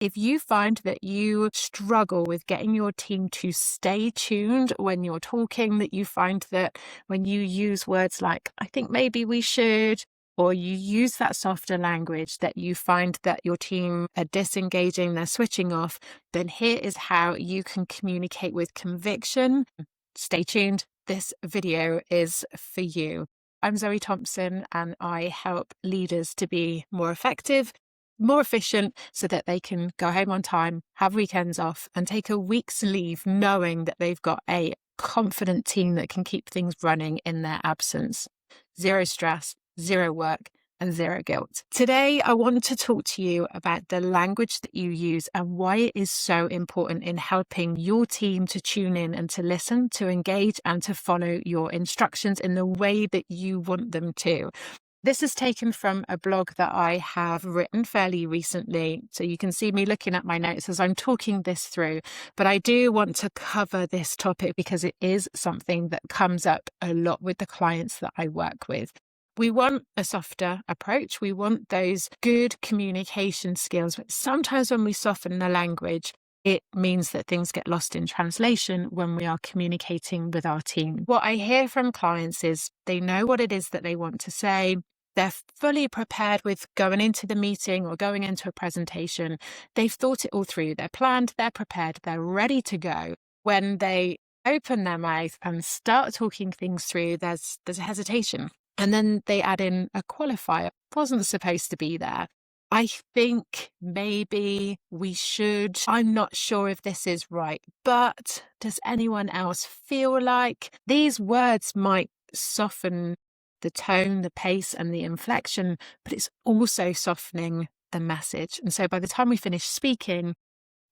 If you find that you struggle with getting your team to stay tuned when you're talking, that you find that when you use words like, I think maybe we should, or you use that softer language, that you find that your team are disengaging, they're switching off, then here is how you can communicate with conviction. Stay tuned. This video is for you. I'm Zoe Thompson, and I help leaders to be more effective, more efficient, so that they can go home on time, have weekends off, and take a week's leave knowing that they've got a confident team that can keep things running in their absence. Zero stress, zero work, and zero guilt. Today, I want to talk to you about the language that you use and why it is so important in helping your team to tune in and to listen, to engage, and to follow your instructions in the way that you want them to. This is taken from a blog that I have written fairly recently. So you can see me looking at my notes as I'm talking this through. But I do want to cover this topic because it is something that comes up a lot with the clients that I work with. We want a softer approach. We want those good communication skills. But sometimes when we soften the language, it means that things get lost in translation when we are communicating with our team. What I hear from clients is they know what it is that they want to say. They're fully prepared with going into the meeting or going into a presentation. They've thought it all through. They're planned, they're prepared, they're ready to go. When they open their mouth and start talking things through, there's a hesitation. And then they add in a qualifier. Wasn't supposed to be there. I think maybe we should. I'm not sure if this is right, but does anyone else feel like? These words might soften the tone, the pace, and the inflection, but it's also softening the message. And so by the time we finish speaking,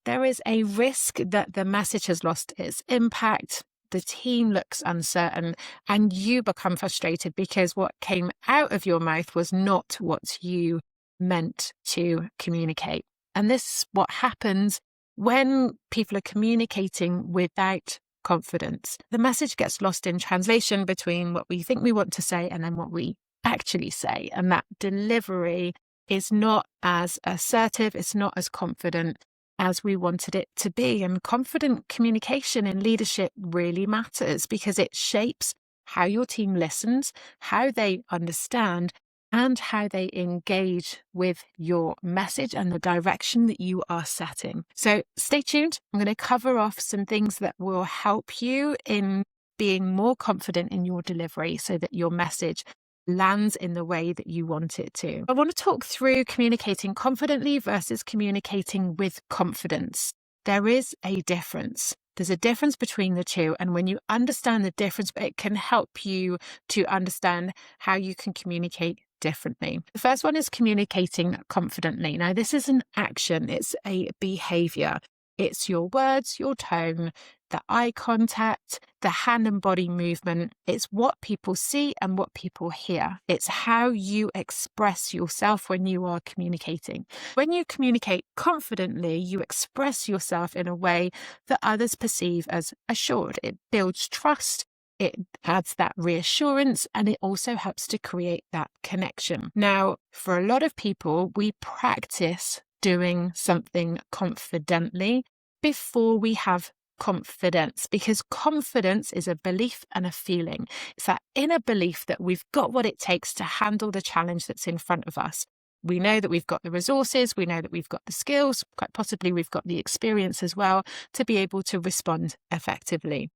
there is a risk that the message has lost its impact. The team looks uncertain and you become frustrated because what came out of your mouth was not what you meant to communicate. And this is what happens when people are communicating without confidence. The message gets lost in translation between what we think we want to say and then what we actually say. And that delivery is not as assertive, it's not as confident as we wanted it to be. And confident communication in leadership really matters because it shapes how your team listens, how they understand, and how they engage with your message and the direction that you are setting. So stay tuned. I'm going to cover off some things that will help you in being more confident in your delivery so that your message lands in the way that you want it to. I want to talk through communicating confidently versus communicating with confidence. There is a difference. There's a difference between the two. And when you understand the difference, it can help you to understand how you can communicate differently. The first one is communicating confidently. Now, this is an action. It's a behaviour. It's your words, your tone, the eye contact, the hand and body movement. It's what people see and what people hear. It's how you express yourself when you are communicating. When you communicate confidently, you express yourself in a way that others perceive as assured. It builds trust. It adds that reassurance, and it also helps to create that connection. Now, for a lot of people, we practice doing something confidently before we have confidence, because confidence is a belief and a feeling. It's that inner belief that we've got what it takes to handle the challenge that's in front of us. We know that we've got the resources, we know that we've got the skills, quite possibly we've got the experience as well to be able to respond effectively.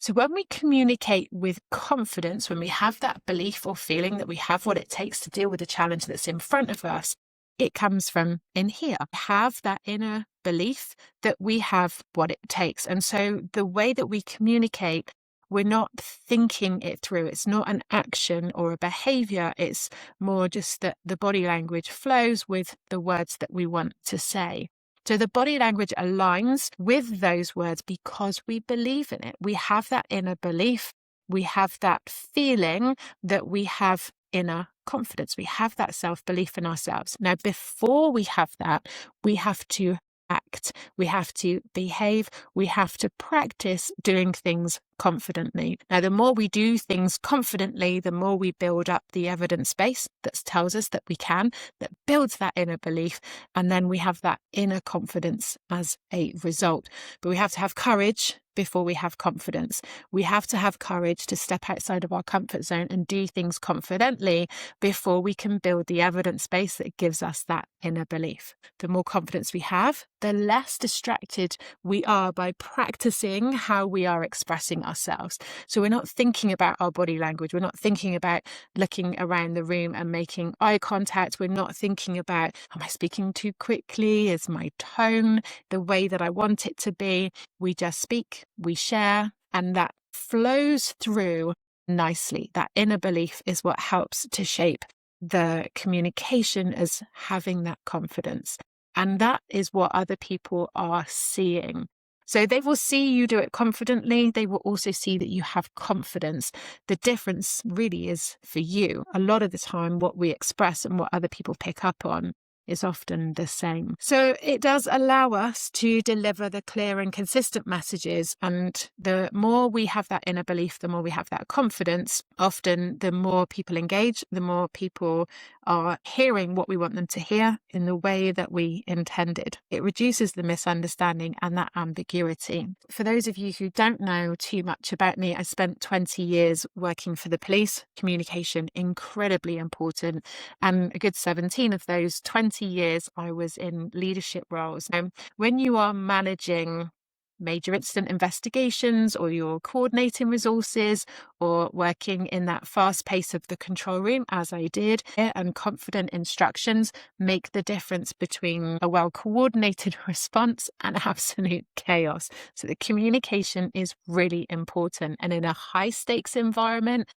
So when we communicate with confidence, when we have that belief or feeling that we have what it takes to deal with the challenge that's in front of us, it comes from in here. Have that inner belief that we have what it takes. And so the way that we communicate, we're not thinking it through. It's not an action or a behavior. It's more just that the body language flows with the words that we want to say. So the body language aligns with those words because we believe in it. We have that inner belief. We have that feeling that we have inner confidence. We have that self-belief in ourselves. Now, before we have that, we have to act. We have to behave. We have to practice doing things confidently. Now, the more we do things confidently, the more we build up the evidence base that tells us that we can, that builds that inner belief, and then we have that inner confidence as a result. But we have to have courage before we have confidence. We have to have courage to step outside of our comfort zone and do things confidently before we can build the evidence base that gives us that inner belief. The more confidence we have, the less distracted we are by practicing how we are expressing ourselves. So we're not thinking about our body language. We're not thinking about looking around the room and making eye contact. We're not thinking about, am I speaking too quickly? Is my tone the way that I want it to be? We just speak, we share, and that flows through nicely. That inner belief is what helps to shape the communication as having that confidence. And that is what other people are seeing. So they will see you do it confidently. They will also see that you have confidence. The difference really is for you. A lot of the time, what we express and what other people pick up on is often the same. So it does allow us to deliver the clear and consistent messages. And the more we have that inner belief, the more we have that confidence, often the more people engage, the more people are hearing what we want them to hear in the way that we intended. It reduces the misunderstanding and that ambiguity. For those of you who don't know too much about me, I spent 20 years working for the police. Communication, incredibly important. And a good 17 of those 20 years I was in leadership roles. Now, when you are managing major incident investigations, or you're coordinating resources, or working in that fast pace of the control room, as I did, and confident instructions make the difference between a well-coordinated response and absolute chaos. So the communication is really important. And in a high-stakes environment,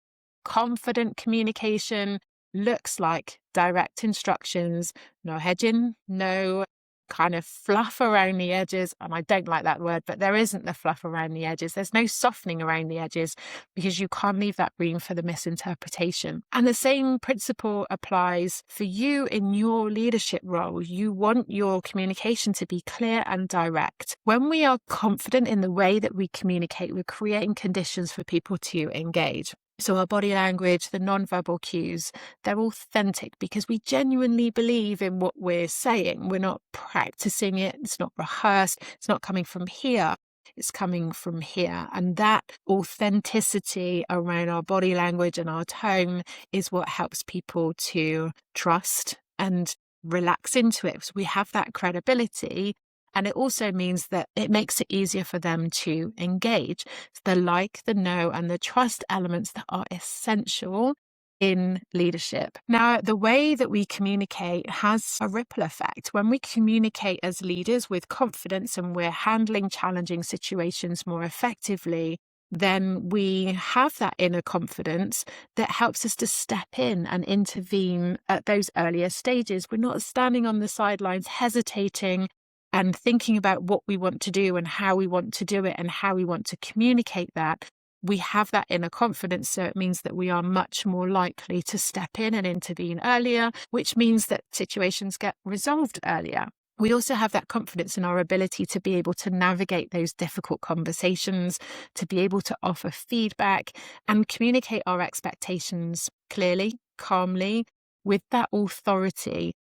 confident communication looks like direct instructions, no hedging, no kind of fluff around the edges. And I don't like that word, but there isn't the fluff around the edges. There's no softening around the edges, because you can't leave that room for the misinterpretation. And the same principle applies for you in your leadership role. You want your communication to be clear and direct. When we are confident in the way that we communicate, we're creating conditions for people to engage. So our body language, the non-verbal cues, they're authentic because we genuinely believe in what we're saying. We're not practicing it. It's not rehearsed. It's not coming from here. It's coming from here. And that authenticity around our body language and our tone is what helps people to trust and relax into it. So we have that credibility. And it also means that it makes it easier for them to engage. It's the like, the know, and the trust elements that are essential in leadership. Now, the way that we communicate has a ripple effect. When we communicate as leaders with confidence and we're handling challenging situations more effectively, then we have that inner confidence that helps us to step in and intervene at those earlier stages. We're not standing on the sidelines hesitating and thinking about what we want to do and how we want to do it and how we want to communicate that. We have that inner confidence, so it means that we are much more likely to step in and intervene earlier, which means that situations get resolved earlier. We also have that confidence in our ability to be able to navigate those difficult conversations, to be able to offer feedback and communicate our expectations clearly, calmly, with that authority.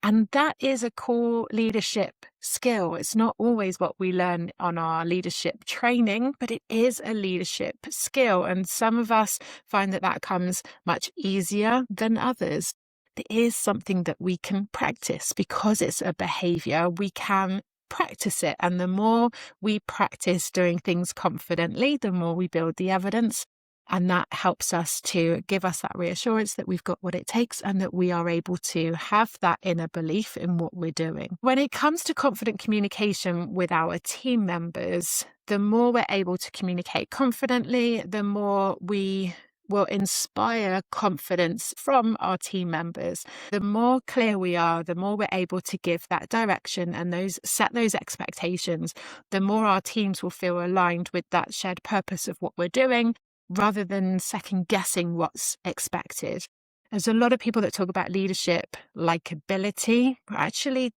And that is a core leadership skill. It's not always what we learn on our leadership training, but it is a leadership skill. And some of us find that that comes much easier than others. It is something that we can practice because it's a behaviour. We can practice it. And the more we practice doing things confidently, the more we build the evidence. And that helps us to give us that reassurance that we've got what it takes and that we are able to have that inner belief in what we're doing. When it comes to confident communication with our team members, the more we're able to communicate confidently, the more we will inspire confidence from our team members. The more clear we are, the more we're able to give that direction and set those expectations, the more our teams will feel aligned with that shared purpose of what we're doing, rather than second guessing what's expected. There's a lot of people that talk about leadership likability. Actually,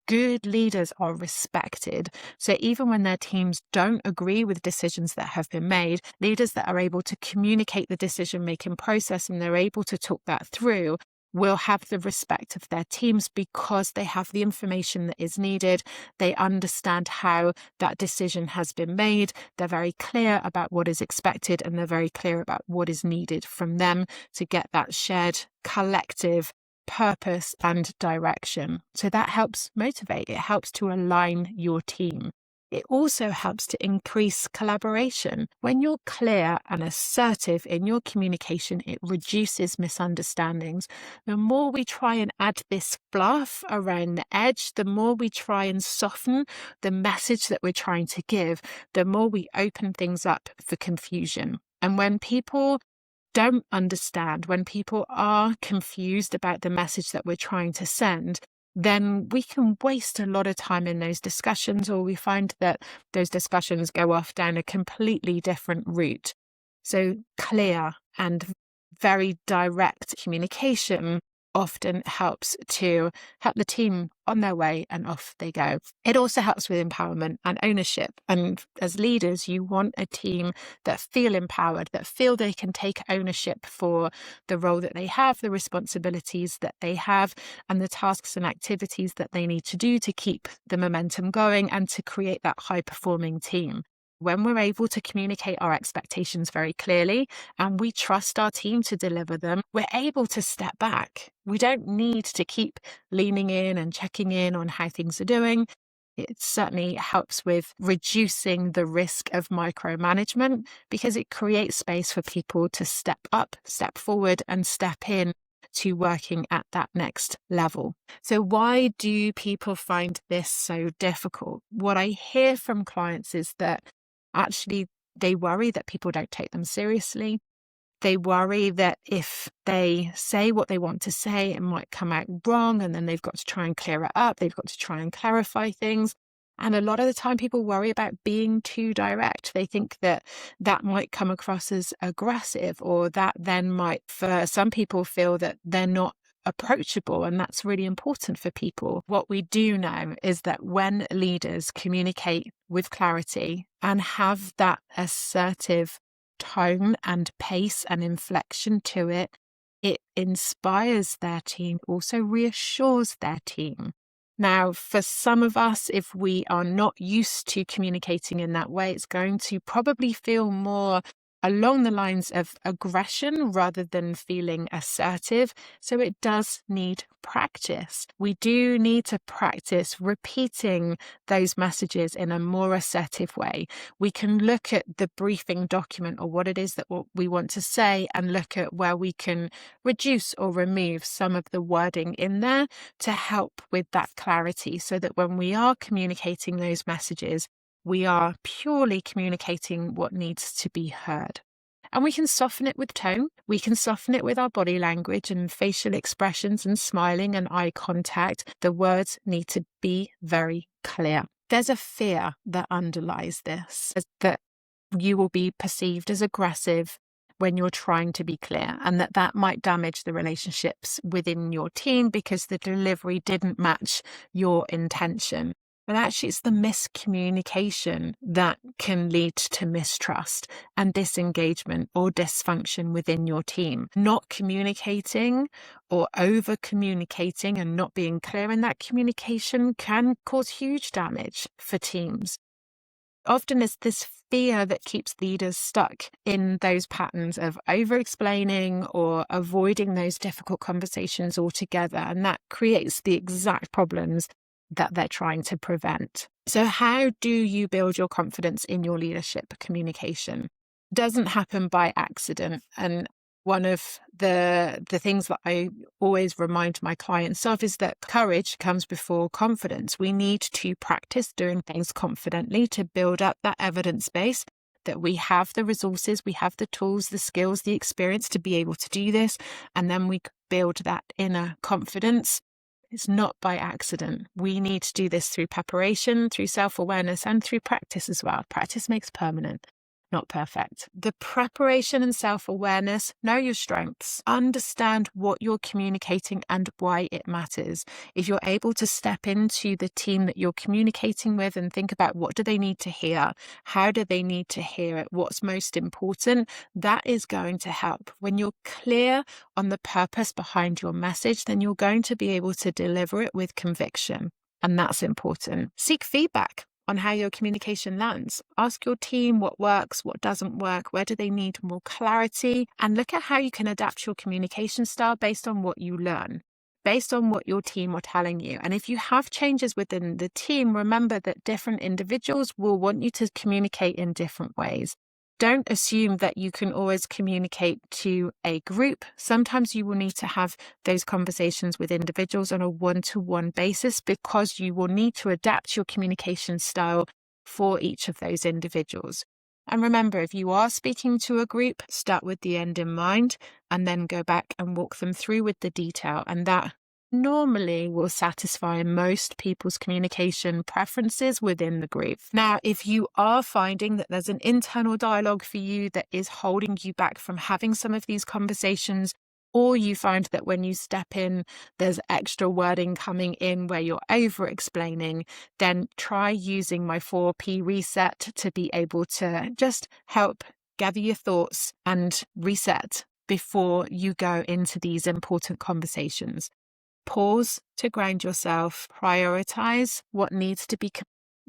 Good leaders are respected. So even when their teams don't agree with decisions that have been made, leaders that are able to communicate the decision-making process and they're able to talk that through will have the respect of their teams because they have the information that is needed. They understand how that decision has been made. They're very clear about what is expected and they're very clear about what is needed from them to get that shared collective purpose and direction. So that helps motivate. It helps to align your team. It also helps to increase collaboration. When you're clear and assertive in your communication, it reduces misunderstandings. The more we try and add this fluff around the edge, the more we try and soften the message that we're trying to give, the more we open things up for confusion. And when people don't understand, when people are confused about the message that we're trying to send, then we can waste a lot of time in those discussions, or we find that those discussions go off down a completely different route. So clear and very direct communication often helps to help the team on their way and off they go. It also helps with empowerment and ownership. And as leaders, you want a team that feel empowered, that feel they can take ownership for the role that they have, the responsibilities that they have, and the tasks and activities that they need to do to keep the momentum going and to create that high-performing team. When we're able to communicate our expectations very clearly and we trust our team to deliver them, we're able to step back. We don't need to keep leaning in and checking in on how things are doing. It certainly helps with reducing the risk of micromanagement because it creates space for people to step up, step forward, and step in to working at that next level. So why do people find this so difficult? What I hear from clients is that actually they worry that people don't take them seriously. They worry that if they say what they want to say, it might come out wrong, and then they've got to try and clear it up. They've got to try and clarify things. And a lot of the time people worry about being too direct. They think that that might come across as aggressive, or that then might, for some people, feel that they're not approachable, and that's really important for people. What we do know is that when leaders communicate with clarity and have that assertive tone and pace and inflection to it, it inspires their team, also reassures their team. Now, for some of us, if we are not used to communicating in that way, it's going to probably feel more along the lines of aggression rather than feeling assertive. So it does need practice. We do need to practice repeating those messages in a more assertive way. We can look at the briefing document or what it is that we want to say and look at where we can reduce or remove some of the wording in there to help with that clarity, so that when we are communicating those messages, we are purely communicating what needs to be heard. And we can soften it with tone. We can soften it with our body language and facial expressions and smiling and eye contact. The words need to be very clear. There's a fear that underlies this, that you will be perceived as aggressive when you're trying to be clear, and that might damage the relationships within your team because the delivery didn't match your intention. But actually, it's the miscommunication that can lead to mistrust and disengagement or dysfunction within your team. Not communicating or over communicating and not being clear in that communication can cause huge damage for teams. Often it's this fear that keeps leaders stuck in those patterns of over-explaining or avoiding those difficult conversations altogether. And that creates the exact problems that they're trying to prevent. So how do you build your confidence in your leadership communication? It doesn't happen by accident. And one of the things that I always remind my clients of is that courage comes before confidence. We need to practice doing things confidently to build up that evidence base that we have the resources, we have the tools, the skills, the experience to be able to do this. And then we build that inner confidence. It's not by accident. We need to do this through preparation, through self-awareness, and through practice as well. Practice makes permanent. not perfect. The preparation and self-awareness, know your strengths, understand what you're communicating and why it matters. If you're able to step into the team that you're communicating with and think about what do they need to hear, how do they need to hear it, what's most important, that is going to help. When you're clear on the purpose behind your message, then you're going to be able to deliver it with conviction. And that's important. Seek feedback on how your communication lands. Ask your team what works, what doesn't work, where do they need more clarity, and look at how you can adapt your communication style based on what you learn, based on what your team are telling you. And if you have changes within the team, remember that different individuals will want you to communicate in different ways. Don't assume that you can always communicate to a group. Sometimes you will need to have those conversations with individuals on a one-to-one basis because you will need to adapt your communication style for each of those individuals. And remember, if you are speaking to a group, start with the end in mind and then go back and walk them through with the detail. And that normally will satisfy most people's communication preferences within the group. Now, if you are finding that there's an internal dialogue for you that is holding you back from having some of these conversations, or you find that when you step in, there's extra wording coming in where you're over-explaining, then try using my 4P reset to be able to just help gather your thoughts and reset before you go into these important conversations. Pause to ground yourself, prioritize what needs to be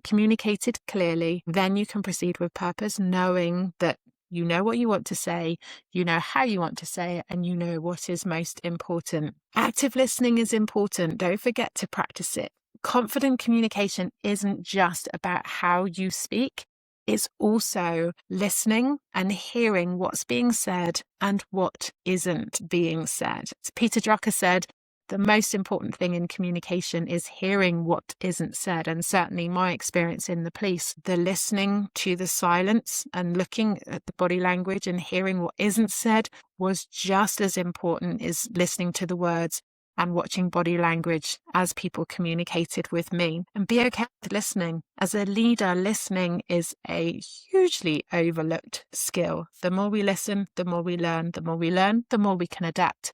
communicated clearly. Then you can proceed with purpose, knowing that you know what you want to say, you know how you want to say it, and you know what is most important. Active listening is important. Don't forget to practice it. Confident communication isn't just about how you speak. It's also listening and hearing what's being said and what isn't being said. As Peter Drucker said, the most important thing in communication is hearing what isn't said. And certainly my experience in the police, the listening to the silence and looking at the body language and hearing what isn't said was just as important as listening to the words and watching body language as people communicated with me. And be okay with listening. As a leader, listening is a hugely overlooked skill. The more we listen, the more we learn. The more we learn, the more we can adapt.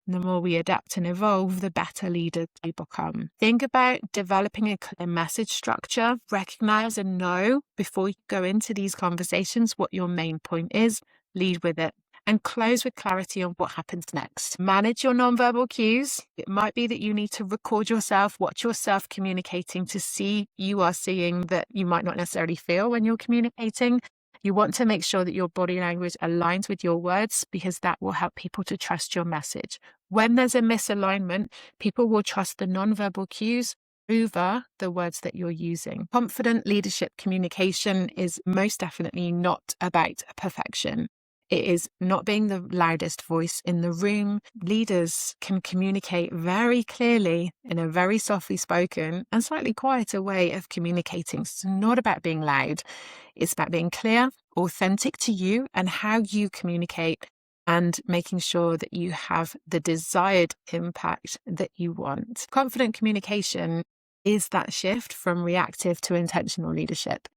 And the more we adapt and evolve, the better leaders we become. Think about developing a clear message structure. Recognize and know before you go into these conversations what your main point is. Lead with it. And close with clarity on what happens next. Manage your nonverbal cues. It might be that you need to record yourself, watch yourself communicating to see you are seeing that you might not necessarily feel when you're communicating. You want to make sure that your body language aligns with your words because that will help people to trust your message. When there's a misalignment, people will trust the nonverbal cues over the words that you're using. Confident leadership communication is most definitely not about perfection. It is not being the loudest voice in the room. Leaders can communicate very clearly in a very softly spoken and slightly quieter way of communicating. It's not about being loud. It's about being clear, authentic to you and how you communicate and making sure that you have the desired impact that you want. Confident communication is that shift from reactive to intentional leadership.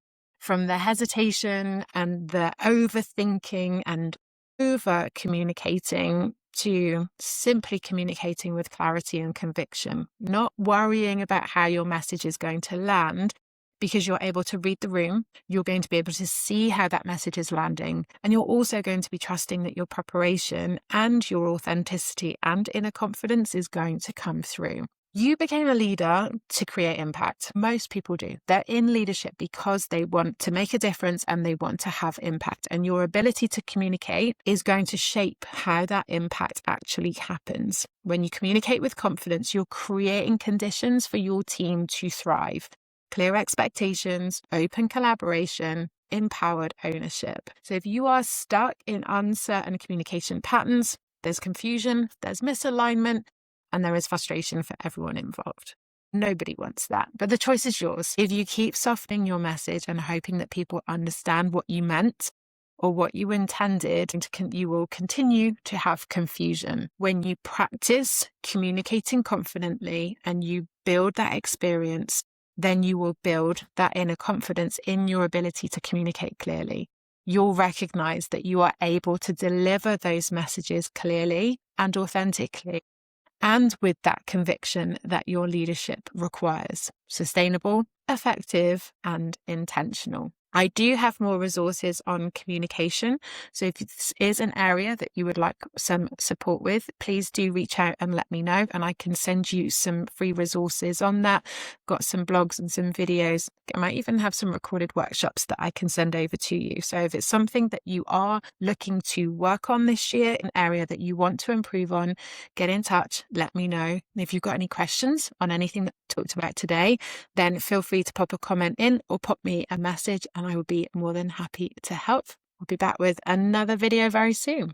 From the hesitation and the overthinking and over communicating to simply communicating with clarity and conviction, not worrying about how your message is going to land because you're able to read the room. You're going to be able to see how that message is landing. And you're also going to be trusting that your preparation and your authenticity and inner confidence is going to come through. You became a leader to create impact. Most people do. They're in leadership because they want to make a difference and they want to have impact. And your ability to communicate is going to shape how that impact actually happens. When you communicate with confidence, you're creating conditions for your team to thrive. Clear expectations, open collaboration, empowered ownership. So if you are stuck in uncertain communication patterns, there's confusion, there's misalignment, and there is frustration for everyone involved. Nobody wants that, but the choice is yours. If you keep softening your message and hoping that people understand what you meant or what you intended, you will continue to have confusion. When you practice communicating confidently and you build that experience, then you will build that inner confidence in your ability to communicate clearly. you'll recognize that you are able to deliver those messages clearly and authentically, and with that conviction that your leadership requires: sustainable, effective, and intentional. I do have more resources on communication. So if this is an area that you would like some support with, please do reach out and let me know, and I can send you some free resources on that. Got some blogs and some videos. I might even have some recorded workshops that I can send over to you. So if it's something that you are looking to work on this year, an area that you want to improve on, get in touch, let me know. And if you've got any questions on anything that I talked about today, then feel free to pop a comment in or pop me a message, and I will be more than happy to help. We'll be back with another video very soon.